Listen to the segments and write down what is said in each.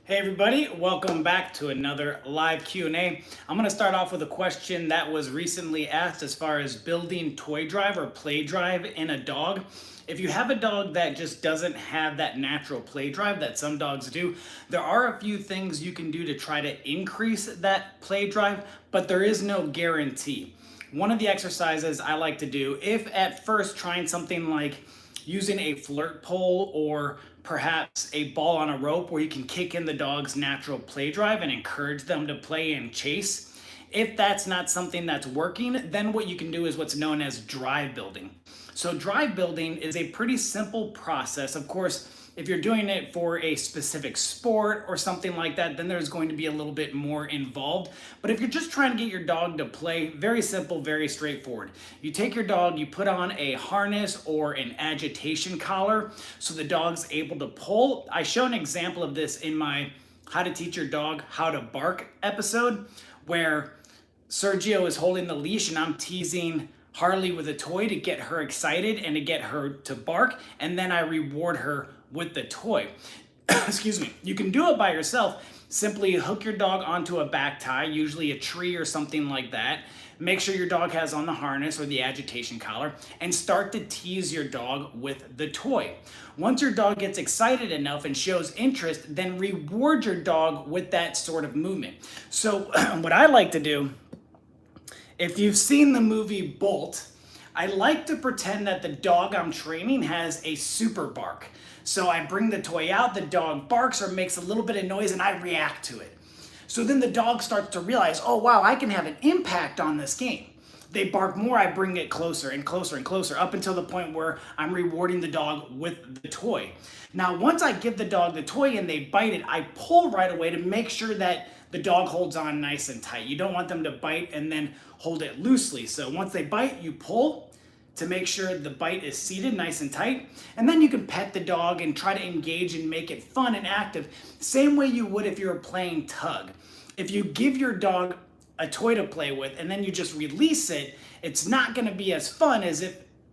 Hey everybody, welcome back to another live Q&A. I'm going to start off with a question that was recently asked as far as building toy drive or play drive in a dog. If you have a dog that just doesn't have that natural play drive that some dogs do, there are a few things you can do to try to increase that play drive, but there is no guarantee. One of the exercises I like to do, if at first trying something like using a flirt pole or perhaps a ball on a rope where you can kick in the dog's natural play drive and encourage them to play and chase. If that's not something that's working, then what you can do is what's known as drive building. So drive building is a pretty simple process. Of course, if you're doing it for a specific sport or something like that, then there's going to be a little bit more involved. But if you're just trying to get your dog to play, very simple, very straightforward. You take your dog, you put on a harness or an agitation collar so the dog's able to pull. I show an example of this in my How to Teach Your Dog How to Bark episode, where Sergio is holding the leash and I'm teasing Harley with a toy to get her excited and to get her to bark, and then I reward her with the toy. Excuse me. You can do it by yourself. Simply hook your dog onto a back tie, usually a tree or something like that. Make sure your dog has on the harness or the agitation collar and start to tease your dog with the toy. Once your dog gets excited enough and shows interest, then reward your dog with that sort of movement. So what I like to do, if you've seen the movie Bolt, I like to pretend that the dog I'm training has a super bark. So I bring the toy out, the dog barks or makes a little bit of noise and I react to it. So then the dog starts to realize, oh wow, I can have an impact on this game. They bark more, I bring it closer and closer and closer up until the point where I'm rewarding the dog with the toy. Now, once I give the dog the toy and they bite it, I pull right away to make sure that the dog holds on nice and tight. You don't want them to bite and then hold it loosely. So once they bite, you pull to make sure the bite is seated nice and tight. And then you can pet the dog and try to engage and make it fun and active, same way you would if you were playing tug. If you give your dog a toy to play with and then you just release it, it's not going to be as fun as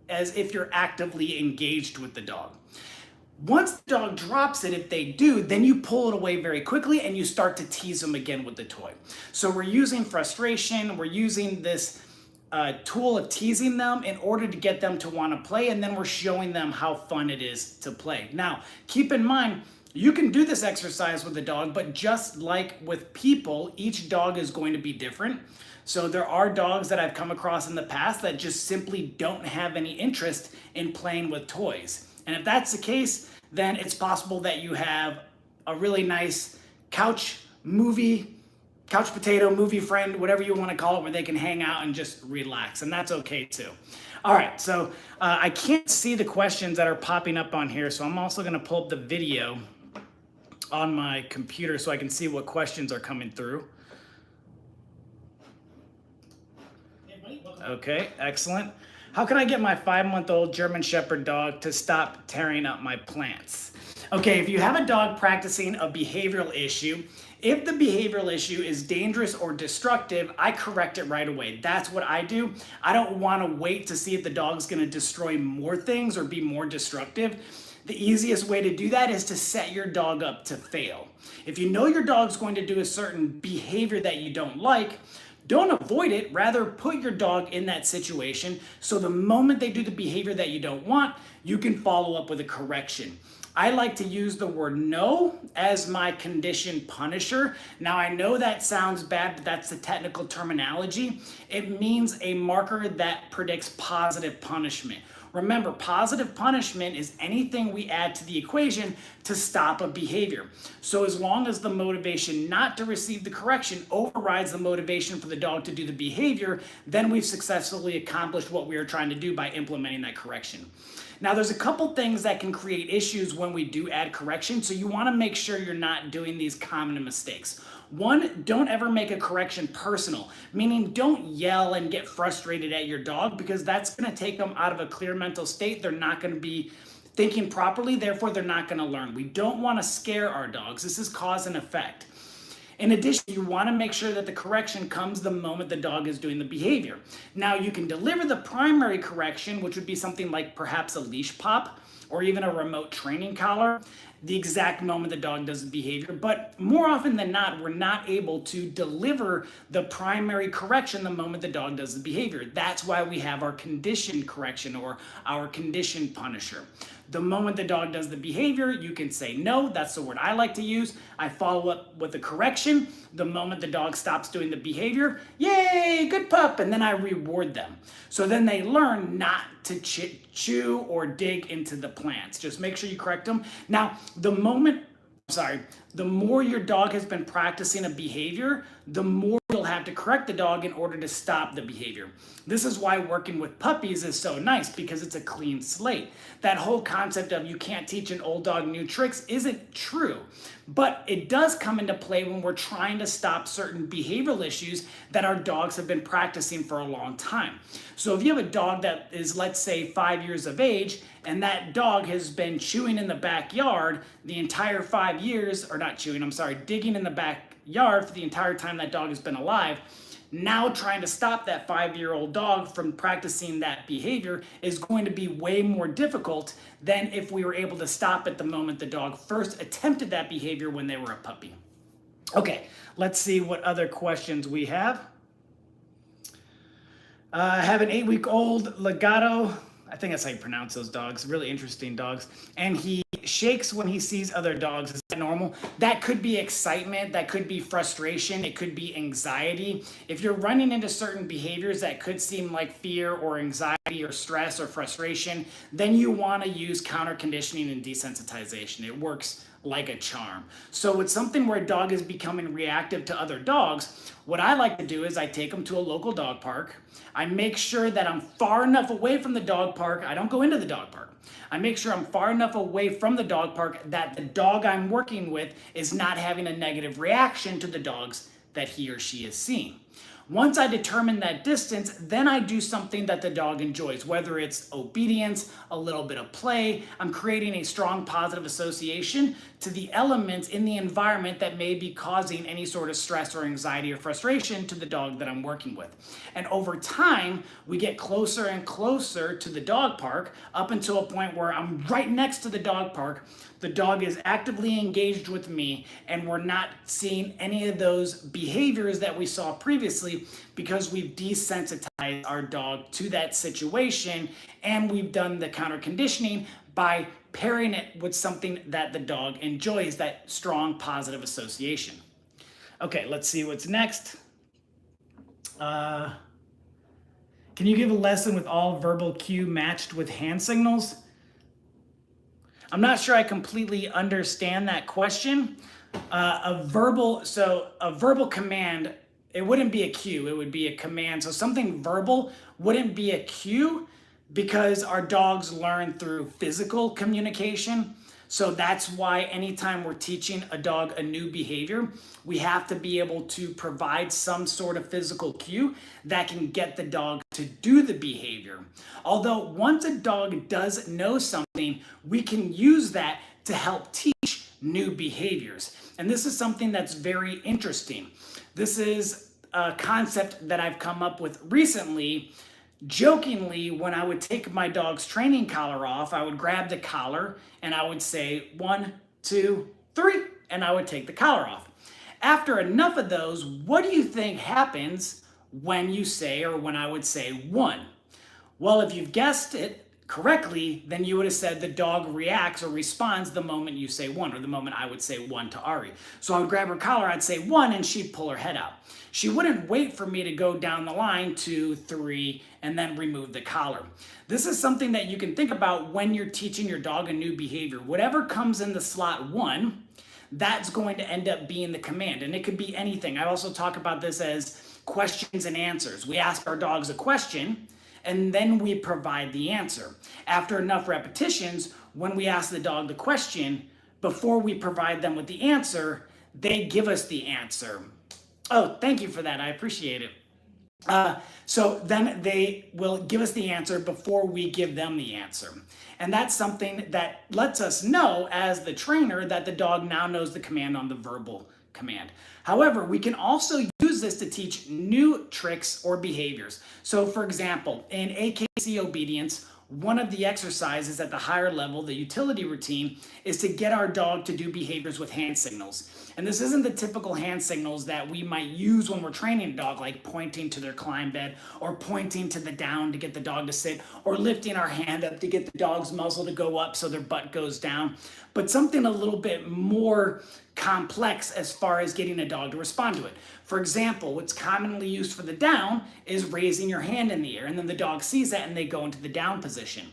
if you're actively engaged with the dog. Once the dog drops it, if they do, then you pull it away very quickly and you start to tease them again with the toy. So we're using frustration, we're using this tool of teasing them in order to get them to want to play, and then we're showing them how fun it is to play. Now, keep in mind, you can do this exercise with a dog, but just like with people, each dog is going to be different. So there are dogs that I've come across in the past that just simply don't have any interest in playing with toys. And if that's the case, then it's possible that you have a really nice couch potato movie friend, whatever you want to call it, where they can hang out and just relax. And that's okay too. All right, so I can't see the questions that are popping up on here. So I'm also going to pull up the video on my computer so I can see what questions are coming through. Okay, excellent. How can I get my 5-month-old German Shepherd dog to stop tearing up my plants? Okay, if you have a dog practicing a behavioral issue, if the behavioral issue is dangerous or destructive, I correct it right away. That's what I do. I don't want to wait to see if the dog's going to destroy more things or be more destructive. The easiest way to do that is to set your dog up to fail. If you know your dog's going to do a certain behavior that you don't like, don't avoid it, rather put your dog in that situation so the moment they do the behavior that you don't want, you can follow up with a correction. I like to use the word no as my condition punisher. Now I know that sounds bad, but that's the technical terminology. It means a marker that predicts positive punishment. Remember, positive punishment is anything we add to the equation to stop a behavior. So as long as the motivation not to receive the correction overrides the motivation for the dog to do the behavior, then we've successfully accomplished what we are trying to do by implementing that correction. Now, there's a couple things that can create issues when we do add correction, so you want to make sure you're not doing these common mistakes. One, don't ever make a correction personal, meaning don't yell and get frustrated at your dog because that's going to take them out of a clear mental state. They're not going to be thinking properly, therefore they're not going to learn. We don't want to scare our dogs. This is cause and effect. In addition, you want to make sure that the correction comes the moment the dog is doing the behavior. Now, you can deliver the primary correction, which would be something like perhaps a leash pop or even a remote training collar. the exact moment the dog does the behavior, but more often than not, we're not able to deliver the primary correction the moment the dog does the behavior. That's why we have our condition correction or our condition punisher. The moment the dog does the behavior, you can say no. That's the word I like to use. I follow up with a correction. The moment the dog stops doing the behavior, yay, good pup, and then I reward them. So then they learn not to chew or dig into the plants. Just make sure you correct them. Now, the more your dog has been practicing a behavior, the more you'll have to correct the dog in order to stop the behavior. This is why working with puppies is so nice, because it's a clean slate. That whole concept of you can't teach an old dog new tricks isn't true, but it does come into play when we're trying to stop certain behavioral issues that our dogs have been practicing for a long time. So if you have a dog that is, let's say, 5 years of age, and that dog has been chewing in the backyard the entire 5 years, or not chewing, I'm sorry, digging in the backyard for the entire time that dog has been alive, now trying to stop that 5-year-old dog from practicing that behavior is going to be way more difficult than if we were able to stop at the moment the dog first attempted that behavior when they were a puppy. Okay, let's see what other questions we have. I have an 8-week-old Legato. I think that's how you pronounce those dogs. Really interesting dogs. And he shakes when he sees other dogs. Is that normal? That could be excitement. That could be frustration. It could be anxiety. If you're running into certain behaviors that could seem like fear or anxiety or stress or frustration, then you want to use counter conditioning and desensitization. It works like a charm. So with something where a dog is becoming reactive to other dogs, what I like to do is I take them to a local dog park. I make sure that I'm far enough away from the dog park. I don't go into the dog park. I make sure I'm far enough away from the dog park that the dog I'm working with is not having a negative reaction to the dogs that he or she is seeing. Once I determine that distance, then I do something that the dog enjoys, whether it's obedience, a little bit of play. I'm creating a strong positive association to the elements in the environment that may be causing any sort of stress or anxiety or frustration to the dog that I'm working with. And over time, we get closer and closer to the dog park up until a point where I'm right next to the dog park. The dog is actively engaged with me, and we're not seeing any of those behaviors that we saw previously because we've desensitized our dog to that situation, and we've done the counter conditioning by pairing it with something that the dog enjoys, that strong positive association. Okay, let's see what's next. Can you give a lesson with all verbal cue matched with hand signals? I'm not sure I completely understand that question. A verbal command, it wouldn't be a cue, it would be a command. So something verbal wouldn't be a cue because our dogs learn through physical communication. So that's why anytime we're teaching a dog a new behavior, we have to be able to provide some sort of physical cue that can get the dog to do the behavior. Although once a dog does know something, we can use that to help teach new behaviors. And this is something that's very interesting. This is a concept that I've come up with recently. Jokingly, when I would take my dog's training collar off, I would grab the collar and I would say 1, 2, 3, and I would take the collar off. After enough of those, what do you think happens when you say, or when I would say 1? Well, if you've guessed it correctly, then you would have said the dog reacts or responds the moment you say 1, or the moment I would say 1 to Ari. So I would grab her collar, I'd say 1, and she'd pull her head out. She wouldn't wait for me to go down the line 2, 3, and then remove the collar. This is something that you can think about when you're teaching your dog a new behavior. Whatever comes in the slot 1, that's going to end up being the command. And it could be anything. I also talk about this as questions and answers. We ask our dogs a question, and then we provide the answer. After enough repetitions, when we ask the dog the question, before we provide them with the answer, they give us the answer. Oh, thank you for that. I appreciate it. So then they will give us the answer before we give them the answer. And that's something that lets us know as the trainer that the dog now knows the command on the verbal command. However, we can also use this to teach new tricks or behaviors. So for example, in AKC obedience, one of the exercises at the higher level, the utility routine, is to get our dog to do behaviors with hand signals. And this isn't the typical hand signals that we might use when we're training a dog, like pointing to their climb bed or pointing to the down to get the dog to sit, or lifting our hand up to get the dog's muzzle to go up so their butt goes down, but something a little bit more complex as far as getting a dog to respond to it. For example, what's commonly used for the down is raising your hand in the air, and then the dog sees that and they go into the down position.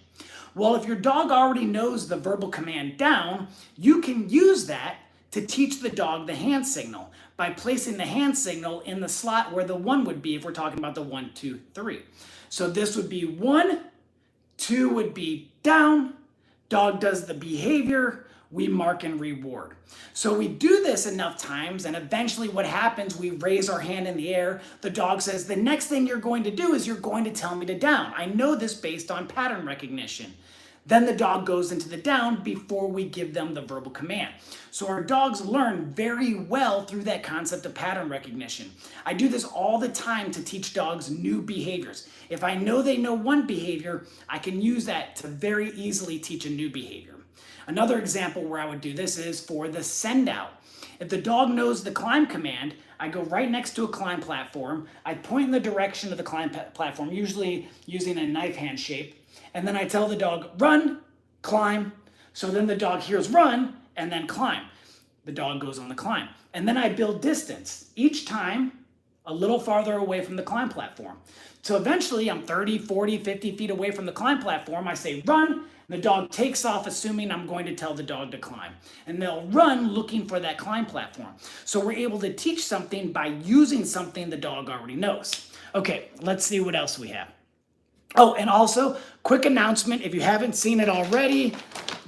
Well, if your dog already knows the verbal command down, you can use that to teach the dog the hand signal by placing the hand signal in the slot where the 1 would be if we're talking about the 1, 2, 3. So this would be 1, 2 would be down, dog does the behavior, we mark and reward. So we do this enough times, and eventually what happens, we raise our hand in the air, the dog says, the next thing you're going to do is you're going to tell me to down. I know this based on pattern recognition. Then the dog goes into the down before we give them the verbal command. So our dogs learn very well through that concept of pattern recognition. I do this all the time to teach dogs new behaviors. If I know they know one behavior, I can use that to very easily teach a new behavior. Another example where I would do this is for the send out. If the dog knows the climb command, I go right next to a climb platform, I point in the direction of the climb platform, usually using a knife hand shape, and then I tell the dog, run, climb. So then the dog hears run and then climb. The dog goes on the climb. And then I build distance, each time a little farther away from the climb platform. So eventually I'm 30, 40, 50 feet away from the climb platform. I say run, and the dog takes off assuming I'm going to tell the dog to climb. And they'll run looking for that climb platform. So we're able to teach something by using something the dog already knows. Okay, let's see what else we have. Oh, and also, quick announcement, if you haven't seen it already,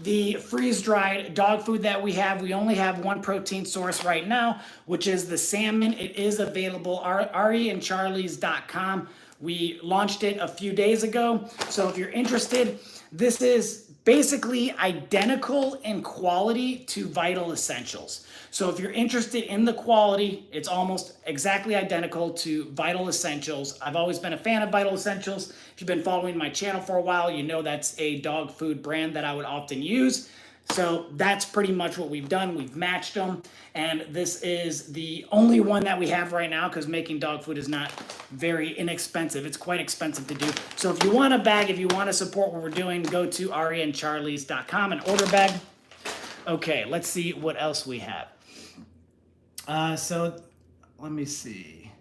the freeze-dried dog food that we have, we only have one protein source right now, which is the salmon. It is available, ariandcharlies.com. We launched it a few days ago, so if you're interested, this is basically identical in quality to Vital Essentials. So if you're interested in the quality, it's almost exactly identical to Vital Essentials. I've always been a fan of Vital Essentials. If you've been following my channel for a while, you know that's a dog food brand that I would often use. So that's pretty much what we've done. We've matched them. And this is the only one that we have right now because making dog food is not very inexpensive. It's quite expensive to do. So if you want a bag, if you want to support what we're doing, go to ariandcharlies.com and order a bag. Okay, let's see what else we have. So let me see.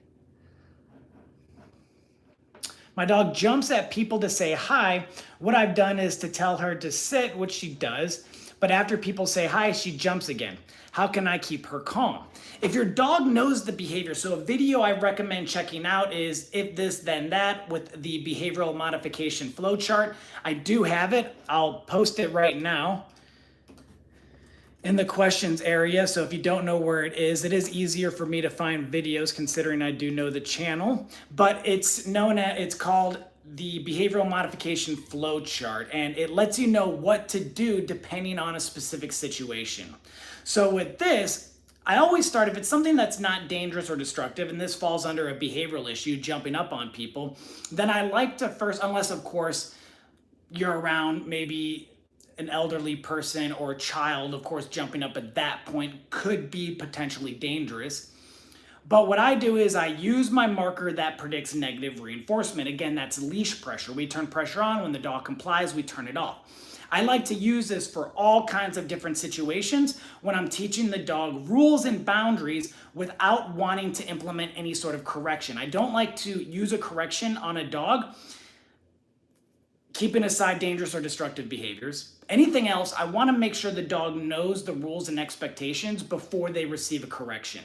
My dog jumps at people to say hi. What I've done is to tell her to sit, which she does. But after people say hi, she jumps again. How can I keep her calm? If your dog knows the behavior, so a video I recommend checking out is If This Then That with the behavioral modification flowchart. I do have it. I'll post it right now in the questions area. So if you don't know where it is easier for me to find videos considering I do know the channel, but it's called the behavioral modification flow chart, and it lets you know what to do depending on a specific situation. So with this, I always start, if it's something that's not dangerous or destructive, and this falls under a behavioral issue, jumping up on people, then I like to first, unless of course you're around maybe an elderly person or a child, of course jumping up at that point could be potentially dangerous. But what I do is I use my marker that predicts negative reinforcement. Again, that's leash pressure. We turn pressure on. When the dog complies, we turn it off. I like to use this for all kinds of different situations when I'm teaching the dog rules and boundaries without wanting to implement any sort of correction. I don't like to use a correction on a dog, keeping aside dangerous or destructive behaviors. Anything else, I want to make sure the dog knows the rules and expectations before they receive a correction.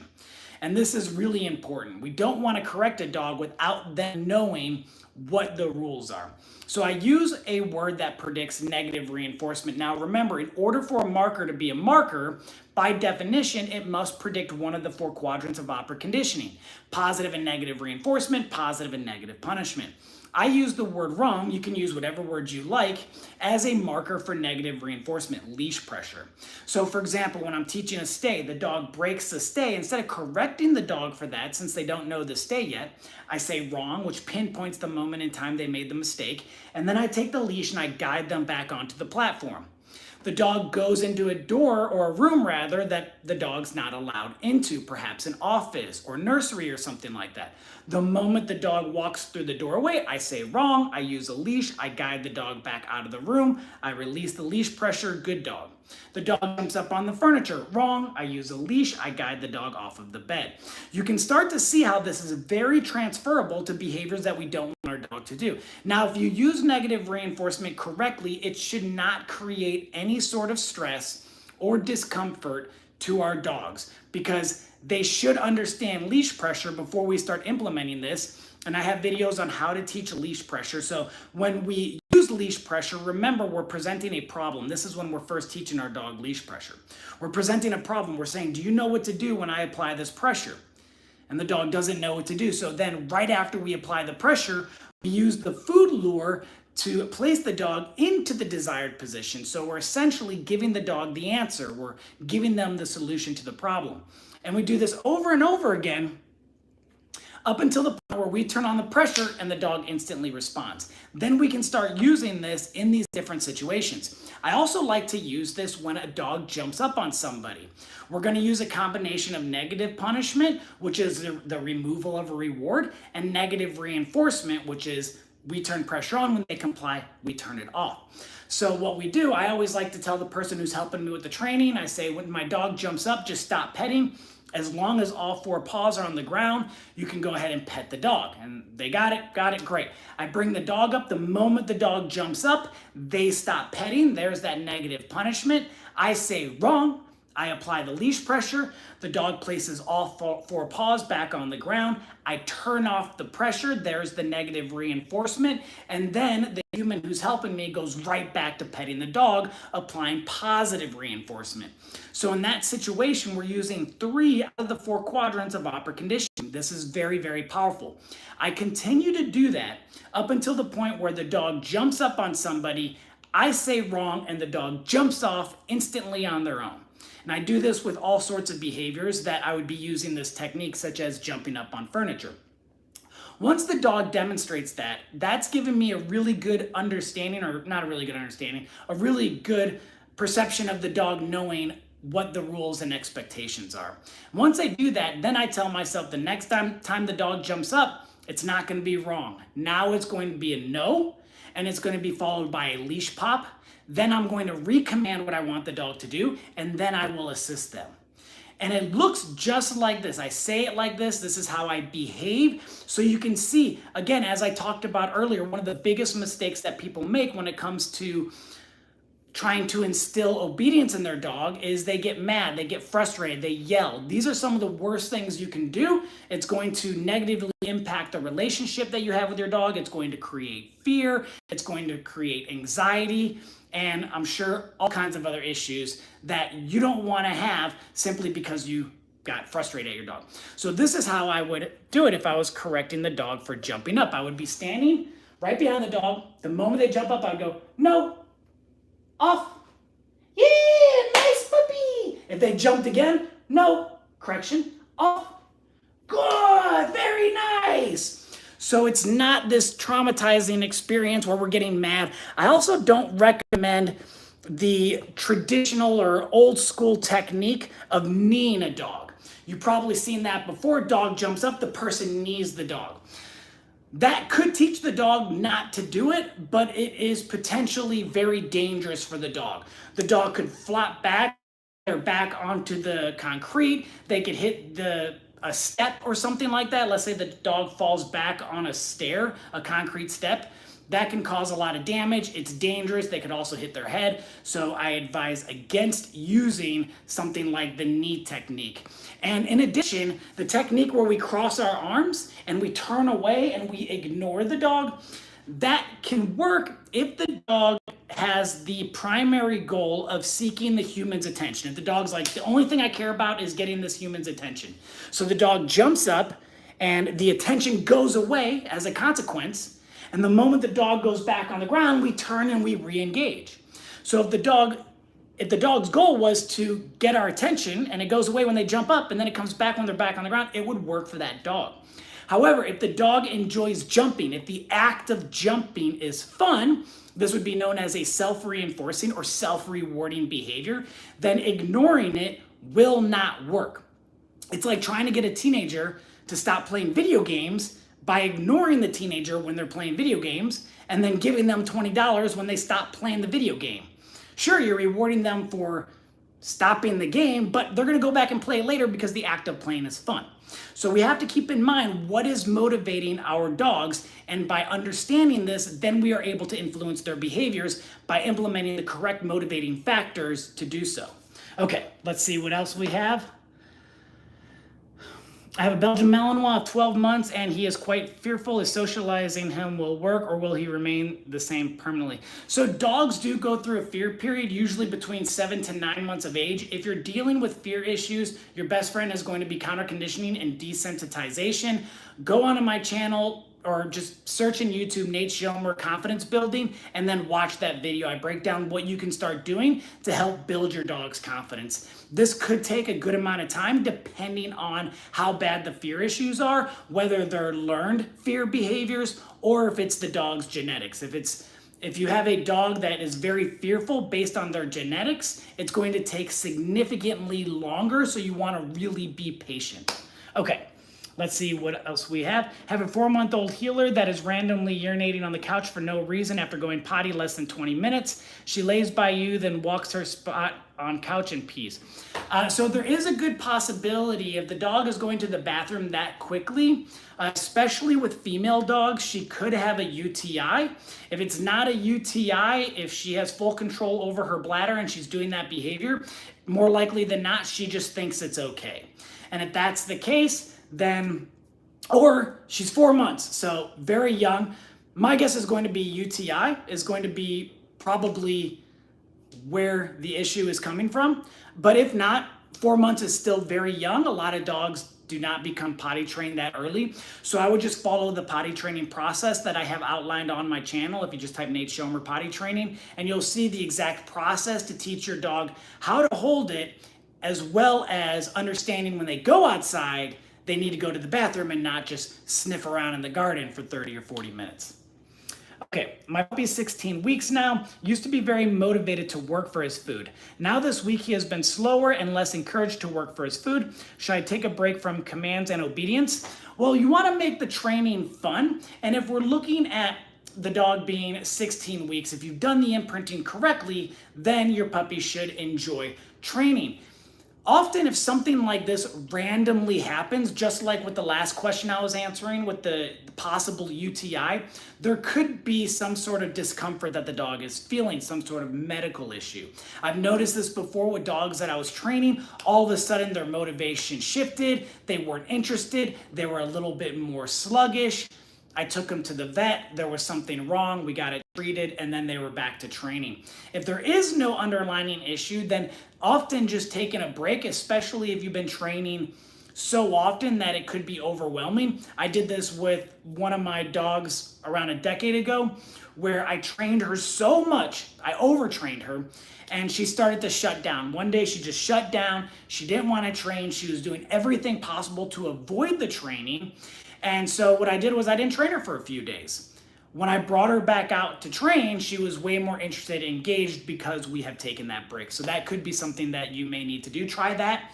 And this is really important. We don't want to correct a dog without them knowing what the rules are. So I use a word that predicts negative reinforcement. Now remember, in order for a marker to be a marker, by definition, it must predict one of the 4 quadrants of operant conditioning: positive and negative reinforcement, positive and negative punishment. I use the word wrong, you can use whatever word you like, as a marker for negative reinforcement, leash pressure. So for example, when I'm teaching a stay, the dog breaks the stay. Instead of correcting the dog for that, since they don't know the stay yet, I say wrong, which pinpoints the moment in time they made the mistake. And then I take the leash and I guide them back onto the platform. The dog goes into a door, or a room rather, that the dog's not allowed into, perhaps an office or nursery or something like that. The moment the dog walks through the doorway, I say wrong, I use a leash, I guide the dog back out of the room, I release the leash pressure, good dog. The dog jumps up on the furniture, wrong, I use a leash, I guide the dog off of the bed. You can start to see how this is very transferable to behaviors that we don't want our dog to do. Now, if you use negative reinforcement correctly, it should not create any sort of stress or discomfort to our dogs, because they should understand leash pressure before we start implementing this. And I have videos on how to teach leash pressure. So when we use leash pressure, remember, we're presenting a problem. This is when we're first teaching our dog leash pressure. We're presenting a problem. We're saying, do you know what to do when I apply this pressure? And the dog doesn't know what to do. So then right after we apply the pressure, we use the food lure to place the dog into the desired position. So we're essentially giving the dog the answer. We're giving them the solution to the problem. And we do this over and over again up until the point where we turn on the pressure and the dog instantly responds. Then we can start using this in these different situations. I also like to use this when a dog jumps up on somebody. We're going to use a combination of negative punishment, which is the removal of a reward, and negative reinforcement, which is we turn pressure on. When they comply, we turn it off. So what we do, I always like to tell the person who's helping me with the training, I say, when my dog jumps up, just stop petting. As long as all four paws are on the ground, you can go ahead and pet the dog. And they got it, great. I bring the dog up. The moment the dog jumps up, they stop petting. There's that negative punishment. I say wrong. I apply the leash pressure. The dog places all four paws back on the ground. I turn off the pressure. There's the negative reinforcement. And then the human who's helping me goes right back to petting the dog, applying positive reinforcement. So in that situation, we're using 3 out of the 4 quadrants of operant conditioning. This is very, very powerful. I continue to do that up until the point where the dog jumps up on somebody, I say wrong, and the dog jumps off instantly on their own. And I do this with all sorts of behaviors that I would be using this technique, such as jumping up on furniture. Once the dog demonstrates that, that's given me a really good understanding, or not a really good understanding, a really good perception of the dog knowing what the rules and expectations are. Once I do that, then I tell myself the next time the dog jumps up, it's not going to be wrong. Now it's going to be a no, and it's going to be followed by a leash pop. Then I'm going to recommand what I want the dog to do, and then I will assist them. And it looks just like this. I say it like this. This is how I behave. So you can see, again, as I talked about earlier, one of the biggest mistakes that people make when it comes to trying to instill obedience in their dog is they get mad, they get frustrated, they yell. These are some of the worst things you can do. It's going to negatively impact the relationship that you have with your dog. It's going to create fear. It's going to create anxiety. And I'm sure all kinds of other issues that you don't want to have simply because you got frustrated at your dog. So this is how I would do it if I was correcting the dog for jumping up. I would be standing right behind the dog. The moment they jump up, I would go, no, off. Yeah, nice puppy. If they jumped again, no, correction, off. Good, very nice. So it's not this traumatizing experience where we're getting mad. I also don't recommend the traditional or old school technique of kneeing a dog. You've probably seen that before. Dog jumps up, the person knees the dog. That could teach the dog not to do it, but it is potentially very dangerous for the dog. The dog could flop back or back onto the concrete. They could hit a step or something like that. Let's say the dog falls back on a stair, a concrete step. That can cause a lot of damage. It's dangerous. They could also hit their head. So I advise against using something like the knee technique. And in addition, the technique where we cross our arms and we turn away and we ignore the dog, that can work if the dog has the primary goal of seeking the human's attention. If the dog's like, the only thing I care about is getting this human's attention. So the dog jumps up and the attention goes away as a consequence. And the moment the dog goes back on the ground, we turn and we re-engage. So if the dog's goal was to get our attention and it goes away when they jump up and then it comes back when they're back on the ground, it would work for that dog. However, if the dog enjoys jumping, if the act of jumping is fun, this would be known as a self-reinforcing or self-rewarding behavior, then ignoring it will not work. It's like trying to get a teenager to stop playing video games by ignoring the teenager when they're playing video games and then giving them $20 when they stop playing the video game. Sure, you're rewarding them for stopping the game, but they're going to go back and play later because the act of playing is fun. So we have to keep in mind what is motivating our dogs, and by understanding this, then we are able to influence their behaviors by implementing the correct motivating factors to do so. Okay, let's see what else we have. I have a Belgian malinois of 12 months and he is quite fearful. Is socializing him will work or will he remain the same permanently? So dogs do go through a fear period, usually between 7 to 9 months of age. If you're dealing with fear issues, your best friend is going to be counter conditioning and desensitization. Go onto my channel or just search in YouTube, Nate Schoemer confidence building, and then watch that video. I break down what you can start doing to help build your dog's confidence. This could take a good amount of time depending on how bad the fear issues are, whether they're learned fear behaviors or if it's the dog's genetics. If you have a dog that is very fearful based on their genetics, it's going to take significantly longer, so you want to really be patient. Okay. Let's see what else we have. Have a 4-month-old healer that is randomly urinating on the couch for no reason after going potty less than 20 minutes. She lays by you, then walks her spot on couch and pees. So there is a good possibility if the dog is going to the bathroom that quickly, especially with female dogs, she could have a UTI. If it's not a UTI, if she has full control over her bladder and she's doing that behavior, more likely than not, she just thinks it's okay. And if that's the case, then, or she's 4 months, so very young. My guess is going to be UTI, is going to be probably where the issue is coming from. But if not, 4 months is still very young. A lot of dogs do not become potty trained that early. So I would just follow the potty training process that I have outlined on my channel. If you just type Nate Schoemer potty training, and you'll see the exact process to teach your dog how to hold it, as well as understanding when they go outside, they need to go to the bathroom and not just sniff around in the garden for 30 or 40 minutes. Okay, my puppy is 16 weeks now, used to be very motivated to work for his food. Now this week he has been slower and less encouraged to work for his food. Should I take a break from commands and obedience? Well, you want to make the training fun, and if we're looking at the dog being 16 weeks, if you've done the imprinting correctly, then your puppy should enjoy training. Often if something like this randomly happens, just like with the last question I was answering with the possible UTI, there could be some sort of discomfort that the dog is feeling, some sort of medical issue. I've noticed this before with dogs that I was training. All of a sudden their motivation shifted, they weren't interested, they were a little bit more sluggish. I took them to the vet, there was something wrong, we got it treated, and then they were back to training. If there is no underlying issue, then often just taking a break, especially if you've been training so often that it could be overwhelming. I did this with one of my dogs around a decade ago, where I trained her so much, I overtrained her, and she started to shut down. One day she just shut down, she didn't want to train, she was doing everything possible to avoid the training. And so what I did was I didn't train her for a few days. When I brought her back out to train, she was way more interested and engaged because we have taken that break. So that could be something that you may need to do. Try that.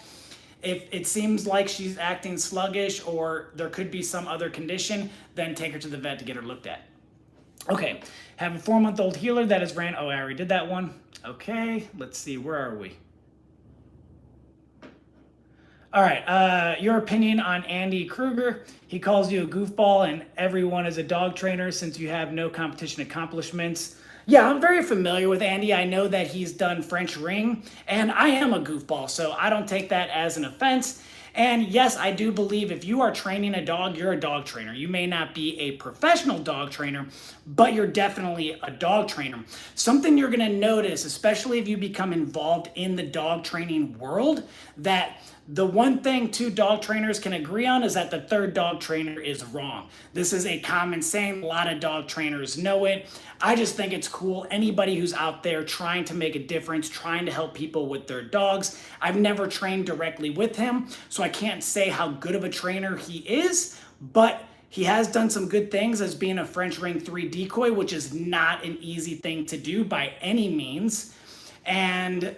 If it seems like she's acting sluggish or there could be some other condition, then take her to the vet to get her looked at. Okay, have a 4-month-old healer that is ran. Oh, I already did that one. Okay, let's see, where are we? All right, your opinion on Andy Kruger. He calls you a goofball and everyone is a dog trainer since you have no competition accomplishments. Yeah, I'm very familiar with Andy. I know that he's done French Ring, and I am a goofball, so I don't take that as an offense. And yes, I do believe if you are training a dog, you're a dog trainer. You may not be a professional dog trainer, but you're definitely a dog trainer. Something you're gonna notice, especially if you become involved in the dog training world, that The one thing two dog trainers can agree on is that the third dog trainer is wrong. This is a common saying. A lot of dog trainers know it. I just think it's cool. Anybody who's out there trying to make a difference, trying to help people with their dogs. I've never trained directly with him, so I can't say how good of a trainer he is, but he has done some good things as being a French Ring 3 decoy, which is not an easy thing to do by any means. And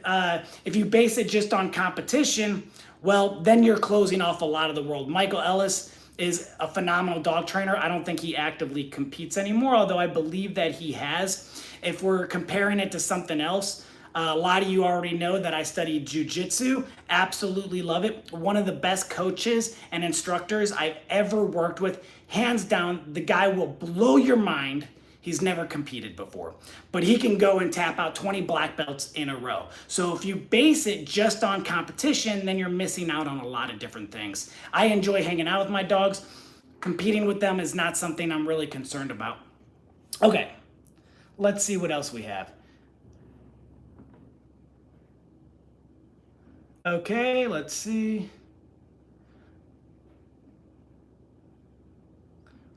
if you base it just on competition, well, then you're closing off a lot of the world. Michael Ellis is a phenomenal dog trainer. I don't think he actively competes anymore, although I believe that he has. If we're comparing it to something else, a lot of you already know that I studied jiu-jitsu. Absolutely love it. One of the best coaches and instructors I've ever worked with. Hands down, the guy will blow your mind. He's never competed before, but he can go and tap out 20 black belts in a row. So if you base it just on competition, then you're missing out on a lot of different things. I enjoy hanging out with my dogs. Competing with them is not something I'm really concerned about. Okay, let's see what else we have. Okay, let's see.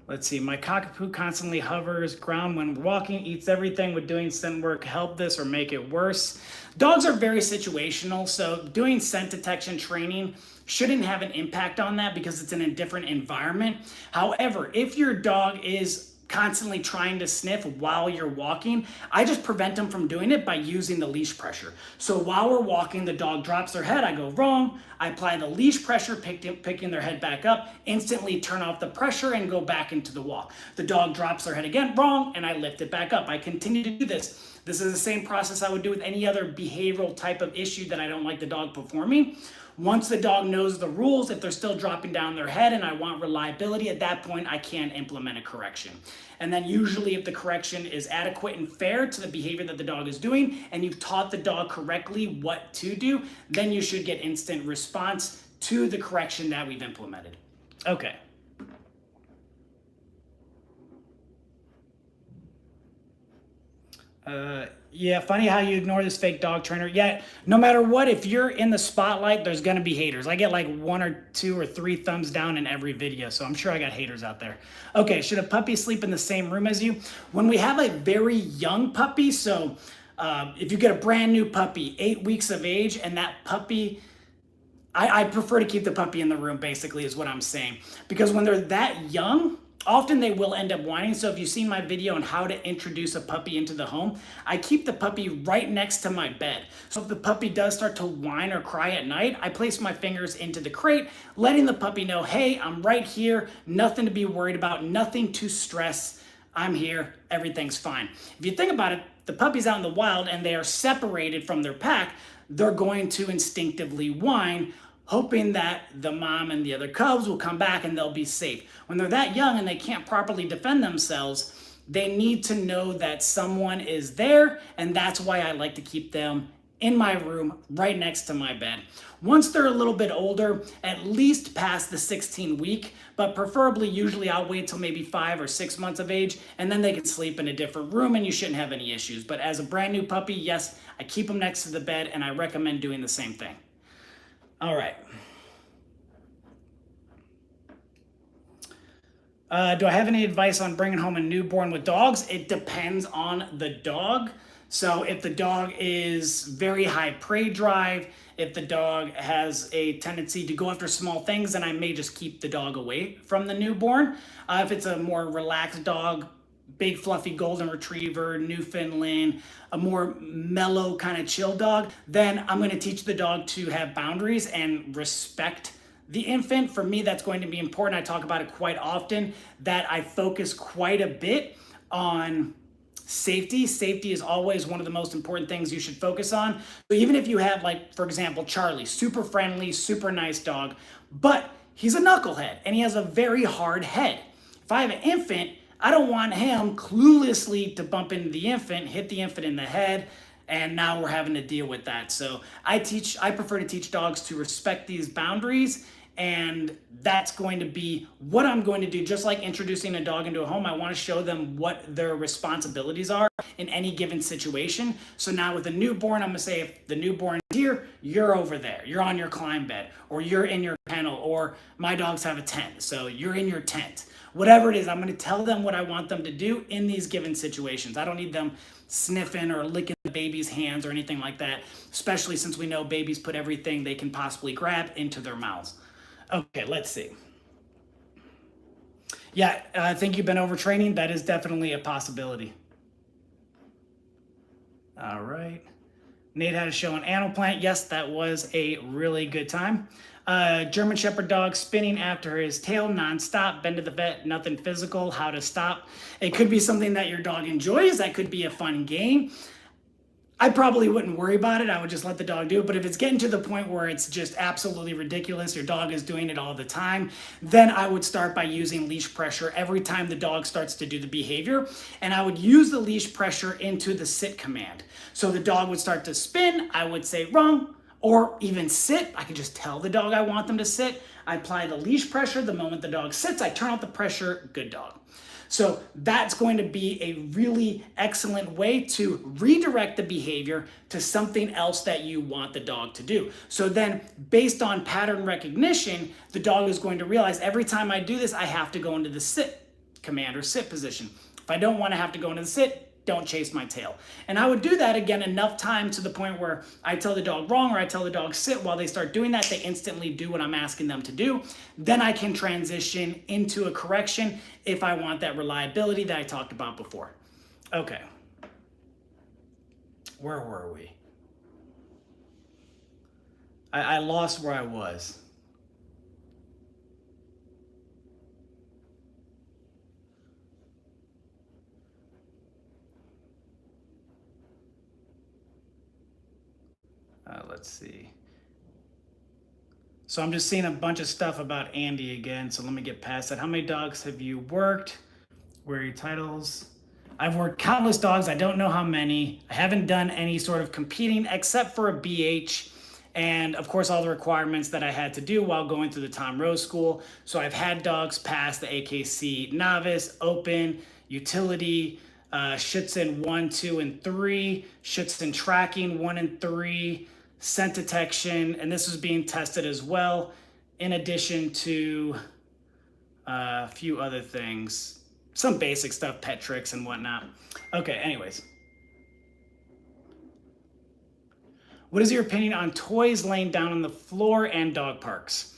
Let's see, my cockapoo constantly hovers ground when walking, eats everything. Would doing scent work help this or make it worse? Dogs are very situational, so doing scent detection training shouldn't have an impact on that because it's in a different environment. However, if your dog is constantly trying to sniff while you're walking, I just prevent them from doing it by using the leash pressure. So while we're walking, the dog drops their head, I go wrong, I apply the leash pressure, picking their head back up, instantly turn off the pressure and go back into the walk. The dog drops their head again, wrong, and I lift it back up. I continue to do this. This is the same process I would do with any other behavioral type of issue that I don't like the dog performing. Once the dog knows the rules, if they're still dropping down their head and I want reliability, at that point I can implement a correction. And then usually if the correction is adequate and fair to the behavior that the dog is doing and you've taught the dog correctly what to do, then you should get instant response to the correction that we've implemented. Okay. Yeah, funny how you ignore this fake dog trainer. Yeah, no matter what, if you're in the spotlight, there's gonna be haters. I get like 1 or 2 or 3 thumbs down in every video, so I'm sure I got haters out there. Okay, should a puppy sleep in the same room as you? When we have a very young puppy, so if you get a brand new puppy, 8 weeks of age, and that puppy, I prefer to keep the puppy in the room, basically, is what I'm saying. Because when they're that young, often they will end up whining. So if you've seen my video on how to introduce a puppy into the home, I keep the puppy right next to my bed. So if the puppy does start to whine or cry at night, I place my fingers into the crate, letting the puppy know, hey, I'm right here, nothing to be worried about, nothing to stress, I'm here, everything's fine. If you think about it, the puppy's out in the wild and they are separated from their pack, they're going to instinctively whine, hoping that the mom and the other cubs will come back and they'll be safe. When they're that young and they can't properly defend themselves, they need to know that someone is there, and that's why I like to keep them in my room right next to my bed. Once they're a little bit older, at least past the 16 week, but preferably usually I'll wait till maybe 5 or 6 months of age, and then they can sleep in a different room and you shouldn't have any issues. But as a brand new puppy, yes, I keep them next to the bed and I recommend doing the same thing. All right. Do I have any advice on bringing home a newborn with dogs? It depends on the dog. So if the dog is very high prey drive, if the dog has a tendency to go after small things, then I may just keep the dog away from the newborn. If it's a more relaxed dog, big fluffy golden retriever, Newfoundland, a more mellow kind of chill dog, then I'm going to teach the dog to have boundaries and respect the infant. For me, that's going to be important. I talk about it quite often, that I focus quite a bit on safety. Safety is always one of the most important things you should focus on. So even if you have, like, for example, Charlie, super friendly, super nice dog, but he's a knucklehead and he has a very hard head. If I have an infant, I don't want him cluelessly to bump into the infant, hit the infant in the head, and now we're having to deal with that. So I prefer to teach dogs to respect these boundaries And that's going to be what I'm going to do. Just like introducing a dog into a home, I want to show them what their responsibilities are in any given situation. So now with a newborn, I'm going to say, if the newborn is here, you're over there, you're on your climb bed, or you're in your kennel, or my dogs have a tent, so you're in your tent. Whatever it is, I'm going to tell them what I want them to do in these given situations. I don't need them sniffing or licking the baby's hands or anything like that, especially since we know babies put everything they can possibly grab into their mouths. Okay, let's see. Yeah, I think you've been overtraining. That is definitely a possibility. All right. Nate had a show on Animal Planet. Yes, that was a really good time. German Shepherd dog spinning after his tail nonstop. Been to the vet, nothing physical. How to stop. It could be something that your dog enjoys. That could be a fun game. I probably wouldn't worry about it. I would just let the dog do it. But if it's getting to the point where it's just absolutely ridiculous, your dog is doing it all the time, then I would start by using leash pressure every time the dog starts to do the behavior. And I would use the leash pressure into the sit command. So the dog would start to spin. I would say wrong, or even sit. I could just tell the dog I want them to sit. I apply the leash pressure. The moment the dog sits, I turn off the pressure. Good dog. So that's going to be a really excellent way to redirect the behavior to something else that you want the dog to do. So then based on pattern recognition, the dog is going to realize every time I do this, I have to go into the sit command or sit position. If I don't want to have to go into the sit, don't chase my tail. And I would do that again enough time to the point where I tell the dog wrong or I tell the dog sit. While they start doing that, they instantly do what I'm asking them to do. Then I can transition into a correction if I want that reliability that I talked about before. Okay. Where were we? I lost where I was. Let's see. So I'm just seeing a bunch of stuff about Andy again. So let me get past that. How many dogs have you worked? Where are your titles? I've worked countless dogs. I don't know how many. I haven't done any sort of competing except for a BH. And of course, all the requirements that I had to do while going through the Tom Rose School. So I've had dogs pass the AKC Novice, Open, Utility, Schutzen 1, 2, and 3, Schutzen Tracking 1 and 3, scent detection, and this was being tested as well, in addition to a few other things, some basic stuff, pet tricks and whatnot. Okay, anyways. What is your opinion on toys laying down on the floor and dog parks?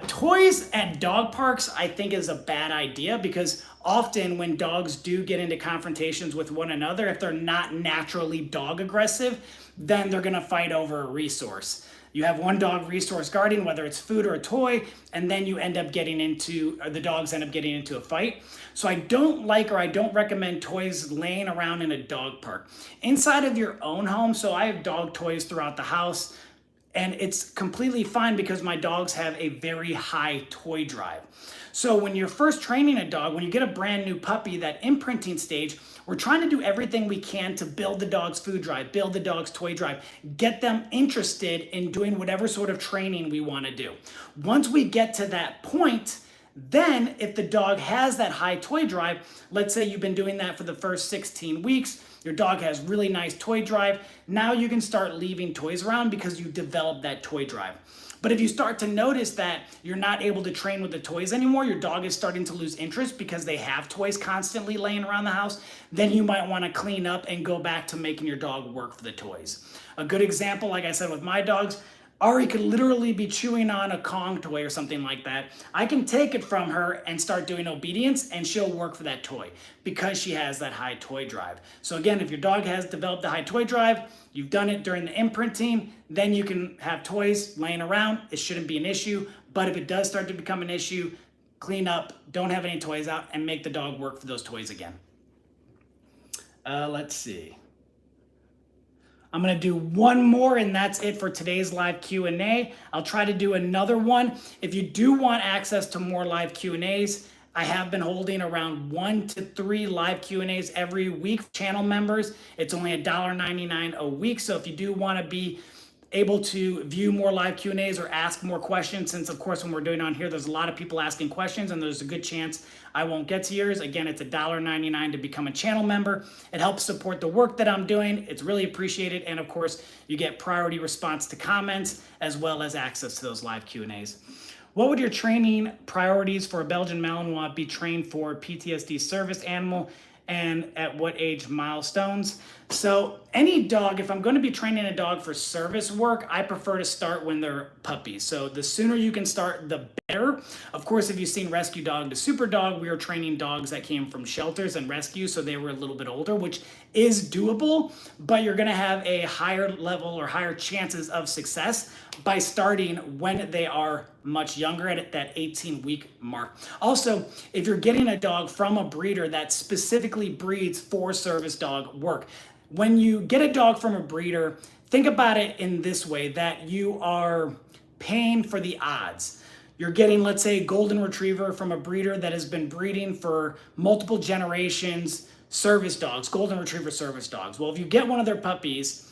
Toys at dog parks, I think, is a bad idea because often when dogs do get into confrontations with one another, if they're not naturally dog aggressive, then they're gonna fight over a resource. You have one dog resource guarding, whether it's food or a toy, and then you end up getting into, or the dogs end up getting into a fight. So I don't like, or I don't recommend toys laying around in a dog park. Inside of your own home, so I have dog toys throughout the house, and it's completely fine because my dogs have a very high toy drive. So when you're first training a dog, when you get a brand new puppy, that imprinting stage, we're trying to do everything we can to build the dog's food drive, build the dog's toy drive, get them interested in doing whatever sort of training we want to do. Once we get to that point, then if the dog has that high toy drive, let's say you've been doing that for the first 16 weeks, your dog has really nice toy drive, now you can start leaving toys around because you developed that toy drive. But if you start to notice that you're not able to train with the toys anymore, your dog is starting to lose interest because they have toys constantly laying around the house, then you might want to clean up and go back to making your dog work for the toys. A good example, like I said with my dogs, Ari could literally be chewing on a Kong toy or something like that. I can take it from her and start doing obedience and she'll work for that toy because she has that high toy drive. So again, if your dog has developed a high toy drive, you've done it during the imprinting, then you can have toys laying around. It shouldn't be an issue, but if it does start to become an issue, clean up, don't have any toys out, and make the dog work for those toys again. Let's see. I'm gonna do one more and that's it for today's live Q&A. I'll try to do another one. If you do want access to more live Q&As, I have been holding around 1 to 3 live Q&As every week for channel members. It's only $1.99 a week, so if you do wanna be able to view more live Q&As or ask more questions, since of course when we're doing on here, there's a lot of people asking questions and there's a good chance I won't get to yours. Again, it's $1.99 to become a channel member. It helps support the work that I'm doing. It's really appreciated. And of course, you get priority response to comments as well as access to those live Q&As. What would your training priorities for a Belgian Malinois be trained for PTSD service animal, and at what age milestones? So any dog, if I'm going to be training a dog for service work, I prefer to start when they're puppies. So the sooner you can start, the better. Of course, if you've seen Rescue Dog to Super Dog, we were training dogs that came from shelters and rescue, so they were a little bit older, which is doable, but you're going to have a higher level or higher chances of success by starting when they are much younger, at that 18-week mark. Also, if you're getting a dog from a breeder that specifically breeds for service dog work, when you get a dog from a breeder, think about it in this way, that you are paying for the odds. You're getting, let's say, a golden retriever from a breeder that has been breeding for multiple generations, service dogs, golden retriever service dogs. Well, if you get one of their puppies,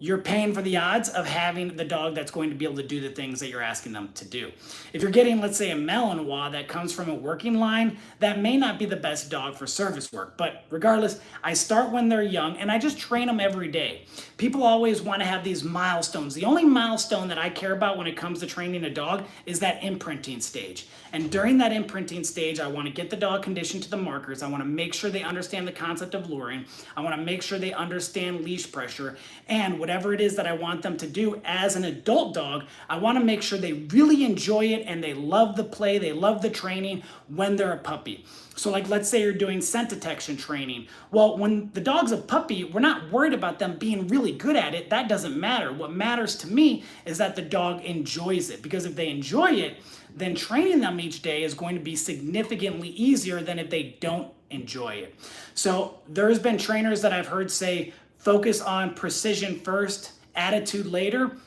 you're paying for the odds of having the dog that's going to be able to do the things that you're asking them to do. If you're getting, let's say, a Malinois that comes from a working line, that may not be the best dog for service work. But regardless, I start when they're young and I just train them every day. People always want to have these milestones. The only milestone that I care about when it comes to training a dog is that imprinting stage. And during that imprinting stage, I want to get the dog conditioned to the markers. I want to make sure they understand the concept of luring. I want to make sure they understand leash pressure, and whatever it is that I want them to do as an adult dog, I want to make sure they really enjoy it and they love the play, they love the training when they're a puppy. So like, let's say you're doing scent detection training. Well, when the dog's a puppy, we're not worried about them being really good at it. That doesn't matter. What matters to me is that the dog enjoys it, because if they enjoy it, then training them each day is going to be significantly easier than if they don't enjoy it. So there's been trainers that I've heard say, focus on precision first, attitude later.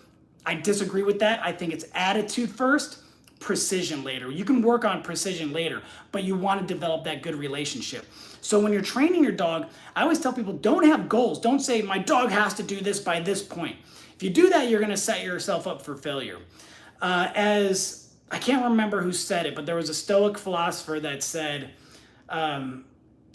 I disagree with that. I think it's attitude first, precision later. You can work on precision later, but you want to develop that good relationship. So when you're training your dog, I always tell people, don't have goals. Don't say, my dog has to do this by this point. If you do that, you're going to set yourself up for failure. As I can't remember who said it, but there was a Stoic philosopher that said,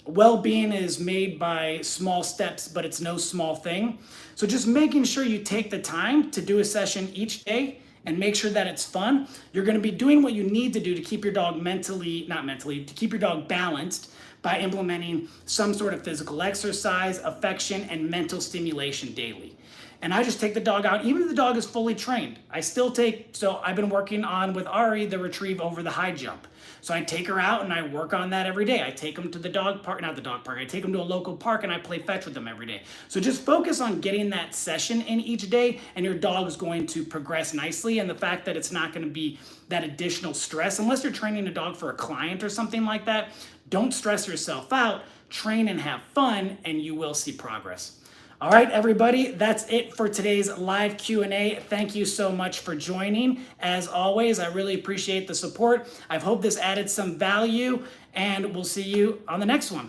well-being is made by small steps, but it's no small thing. So just making sure you take the time to do a session each day and make sure that it's fun. You're going to be doing what you need to do to keep your dog to keep your dog balanced by implementing some sort of physical exercise, affection, and mental stimulation daily. And I just take the dog out, even if the dog is fully trained. So I've been working on with Ari the retrieve over the high jump. So I take her out and I work on that every day. I take them to the dog park, not the dog park, I take them to a local park and I play fetch with them every day. So just focus on getting that session in each day and your dog is going to progress nicely. And the fact that it's not going to be that additional stress, unless you're training a dog for a client or something like that, don't stress yourself out, train and have fun, and you will see progress. All right, everybody, that's it for today's live Q&A. Thank you so much for joining. As always, I really appreciate the support. I hope this added some value, and we'll see you on the next one.